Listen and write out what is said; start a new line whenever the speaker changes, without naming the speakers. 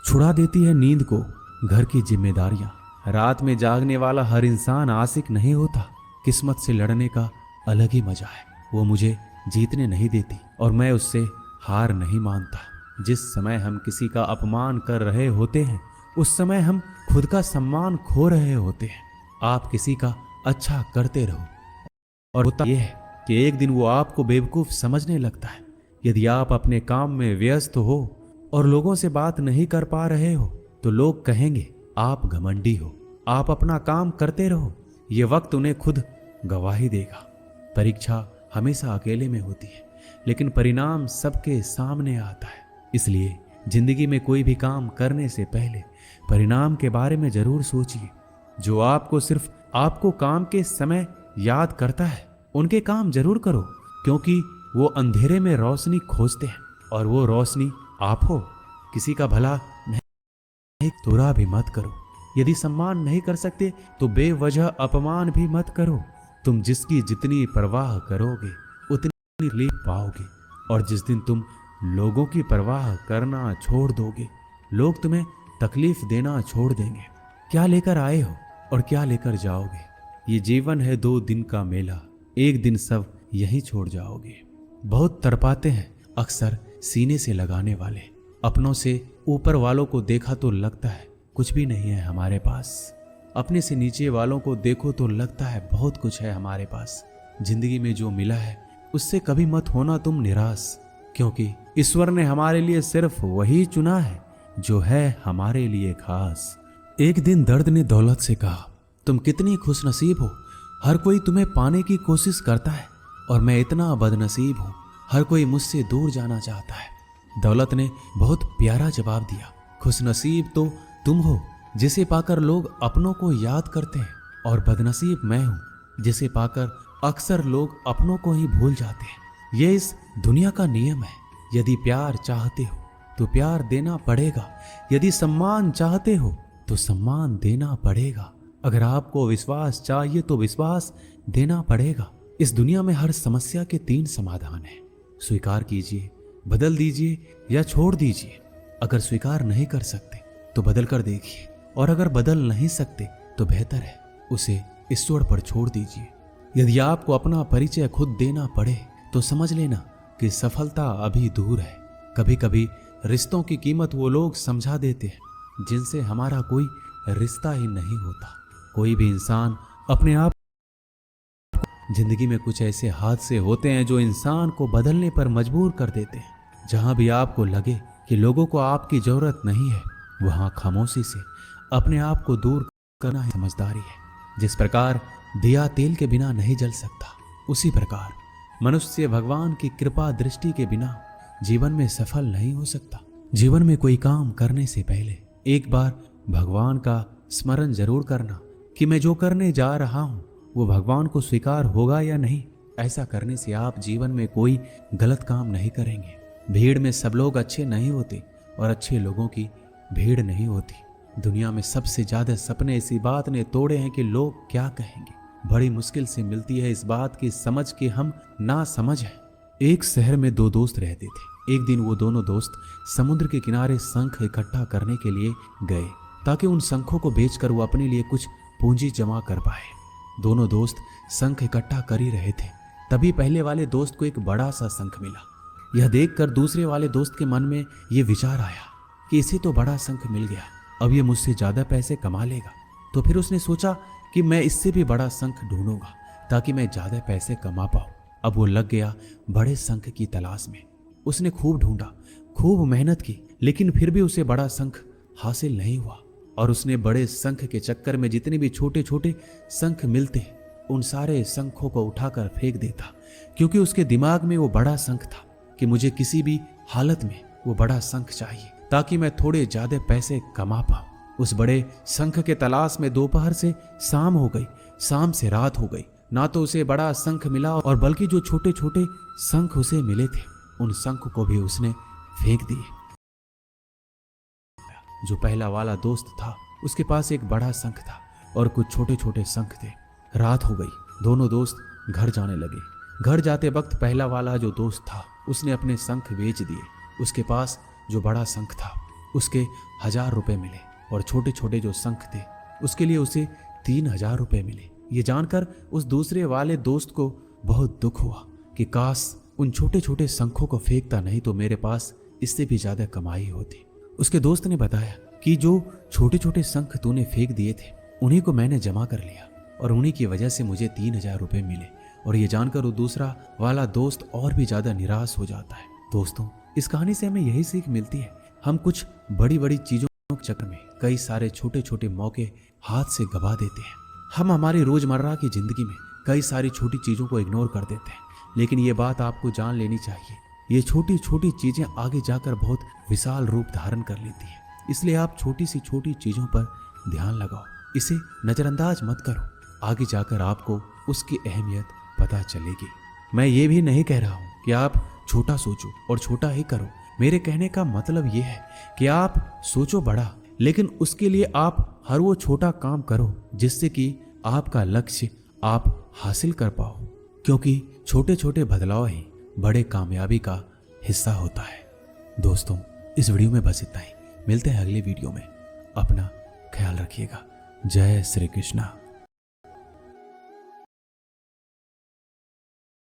छुड़ा देती है नींद को घर की जिम्मेदारियां। रात में जागने वाला हर इंसान आशिक नहीं होता। किस्मत से लड़ने का अलग ही मजा है। वो मुझे जीतने नहीं देती और मैं उससे हार नहीं मानता। जिस समय हम किसी का अपमान कर रहे होते हैं उस समय हम खुद का सम्मान खो रहे होते हैं। आप किसी का अच्छा करते रहो और होता यह है कि एक दिन वो आपको बेवकूफ समझने लगता है। यदि आप अपने काम में व्यस्त हो और लोगों से बात नहीं कर पा रहे हो तो लोग कहेंगे आप घमंडी हो। आप अपना काम करते रहो, ये वक्त उन्हें खुद गवाही देगा। परीक्षा हमेशा अकेले में होती है लेकिन परिणाम सबके सामने आता है। इसलिए जिंदगी में कोई भी काम करने से पहले परिणाम के बारे में जरूर सोचिए। जो आपको सिर्फ आपको काम के समय याद करता है उनके काम जरूर करो, क्योंकि वो अंधेरे में रोशनी खोजते हैं और वो रोशनी आप हो। किसी का भला नहीं बुरा भी मत करो। यदि सम्मान नहीं कर सकते तो बेवजह अपमान भी मत करो। तुम जिसकी जितनी परवाह करोगे उतनी ले पाओगे, और जिस दिन तुम लोगों की परवाह करना छोड़ दोगे लोग तुम्हें तकलीफ देना छोड़ देंगे। क्या लेकर आए हो और क्या लेकर जाओगे? ये जीवन है 2 दिन का मेला, एक दिन सब यही छोड़ जाओगे। बहुत तड़पाते हैं अक्सर सीने से लगाने वाले। अपनों से ऊपर वालों को देखा तो लगता है कुछ भी नहीं है हमारे पास। अपने से नीचे वालों को देखो तो लगता है बहुत कुछ है हमारे पास। जिंदगी में जो मिला है उससे कभी मत होना तुम निराश, क्योंकि ईश्वर ने हमारे लिए सिर्फ वही चुना है जो है हमारे लिए खास। एक दिन दर्द ने दौलत से कहा, तुम कितनी खुशनसीब हो, हर कोई तुम्हें पाने की कोशिश करता है और मैं इतना बदनसीब हूं, हर कोई मुझसे दूर जाना चाहता है। दौलत ने बहुत प्यारा जवाब दिया, खुशनसीब तो तुम हो जिसे पाकर लोग अपनों को याद करते हैं, और बदनसीब मैं हूं जिसे पाकर अक्सर लोग अपनों को ही भूल जाते हैं। ये इस दुनिया का नियम है। यदि प्यार चाहते हो तो प्यार देना पड़ेगा, यदि सम्मान चाहते हो तो सम्मान देना पड़ेगा, अगर आपको विश्वास चाहिए तो विश्वास देना पड़ेगा। इस दुनिया में हर समस्या के 3 समाधान हैं। स्वीकार कीजिए, बदल दीजिए या छोड़ दीजिए। अगर स्वीकार नहीं कर सकते तो बदल कर देखिए, और अगर बदल नहीं सकते तो बेहतर है उसे ईश्वर पर छोड़ दीजिए। यदि आपको अपना परिचय खुद देना पड़े तो समझ लेना कि सफलता अभी दूर है। कभी कभी रिश्तों की कीमत वो लोग समझा देते हैं जिनसे हमारा कोई रिश्ता ही नहीं होता। कोई भी इंसान अपने आप, जिंदगी में कुछ ऐसे हादसे होते हैं जो इंसान को बदलने पर मजबूर कर देते हैं। जहां भी आपको लगे कि लोगों को आपकी जरूरत नहीं है, वहां खामोशी से अपने आप को दूर करना ही समझदारी है। जिस प्रकार दिया तेल के बिना नहीं जल सकता, उसी प्रकार मनुष्य भगवान की कृपा दृष्टि के बिना जीवन में सफल नहीं हो सकता। जीवन में कोई काम करने से पहले एक बार भगवान का स्मरण जरूर करना कि मैं जो करने जा रहा हूं वो भगवान को स्वीकार होगा या नहीं। ऐसा करने से आप जीवन में कोई गलत काम नहीं करेंगे। भीड़ में सब लोग अच्छे नहीं होते और अच्छे लोगों की भीड़ नहीं होती। दुनिया में सबसे ज्यादा सपने इसी बात ने तोड़े हैं कि लोग क्या कहेंगे। बड़ी मुश्किल से मिलती है इस बात की समझ कि हम ना समझ हैं। एक शहर में 2 दोस्त रहते थे। एक दिन वो दोनों दोस्त समुद्र के किनारे शंख इकट्ठा करने के लिए गए ताकि उन शंखों को बेचकर वो अपने लिए कुछ पूंजी जमा कर पाए। दोनों दोस्त शंख इकट्ठा कर ही रहे थे, तभी पहले वाले दोस्त को एक बड़ा सा शंख मिला। यह देखकर दूसरे वाले दोस्त के मन में यह विचार आया कि इसे तो बड़ा शंख मिल गया, अब ये मुझसे ज्यादा पैसे कमा लेगा। तो फिर उसने सोचा कि मैं इससे भी बड़ा शंख ढूंढूंगा ताकि मैं ज्यादा पैसे कमा पाऊं। अब वो लग गया बड़े शंख की तलाश में। उसने खूब ढूंढा, खूब मेहनत की, लेकिन फिर भी उसे बड़ा शंख हासिल नहीं हुआ। और उसने बड़े शंख के चक्कर में जितने भी छोटे छोटे शंख मिलते उन सारे शंखों को उठाकर फेंक देता, क्योंकि उसके दिमाग में वो बड़ा शंख था कि मुझे किसी भी हालत में वो बड़ा शंख चाहिए ताकि मैं थोड़े ज्यादा पैसे कमा पाऊं। उस बड़े शंख के तलाश में दोपहर से शाम हो गई, शाम से रात हो गई, ना तो उसे बड़ा शंख मिला और बल्कि जो छोटे छोटे शंख उसे मिले थे उन शंख को भी उसने फेंक दिए। जो पहला वाला दोस्त था उसके पास एक बड़ा शंख था और कुछ छोटे छोटे शंख थे। रात हो गई, दोनों दोस्त घर जाने लगे। घर जाते वक्त पहला वाला जो दोस्त था उसने अपने शंख बेच दिए। उसके पास जो बड़ा शंख था उसके 1000 रुपए मिले और छोटे छोटे जो शंख थे उसके लिए उसे 3000 रुपए मिले। ये जानकर उस दूसरे वाले दोस्त को बहुत दुख हुआ कि काश उन छोटे छोटे शंखों को फेंकता नहीं तो मेरे पास इससे भी ज्यादा कमाई होती। उसके दोस्त ने बताया कि जो छोटे छोटे शंख तूने फेंक दिए थे उन्हीं को मैंने जमा कर लिया और उन्हीं की वजह से मुझे 3000 रुपए मिले। और ये जानकर वो दूसरा वाला दोस्त और भी ज्यादा निराश हो जाता है। दोस्तों, इस कहानी से हमें यही सीख मिलती है, हम कुछ बड़ी बड़ी चीजों के चक्कर में कई सारे छोटे छोटे मौके हाथ से गवा देते हैं। हम हमारी रोजमर्रा की जिंदगी में कई सारी छोटी चीजों को इग्नोर कर देते हैं, लेकिन ये बात आपको जान लेनी चाहिए, ये छोटी छोटी चीजें आगे जाकर बहुत विशाल रूप धारण कर लेती है। इसलिए आप छोटी सी छोटी चीजों पर ध्यान लगाओ, इसे नजरअंदाज मत करो, आगे जाकर आपको उसकी अहमियत पता चलेगी। मैं ये भी नहीं कह रहा हूँ कि आप छोटा सोचो और छोटा ही करो। मेरे कहने का मतलब ये है कि आप सोचो बड़ा, लेकिन उसके लिए आप हर वो छोटा काम करो जिससे कि आपका लक्ष्य आप हासिल कर पाओ, क्योंकि छोटे छोटे बदलाव ही बड़े कामयाबी का हिस्सा होता है। दोस्तों, इस वीडियो में बस इतना ही। मिलते हैं अगले वीडियो में। अपना ख्याल रखिएगा। जय श्री कृष्णा।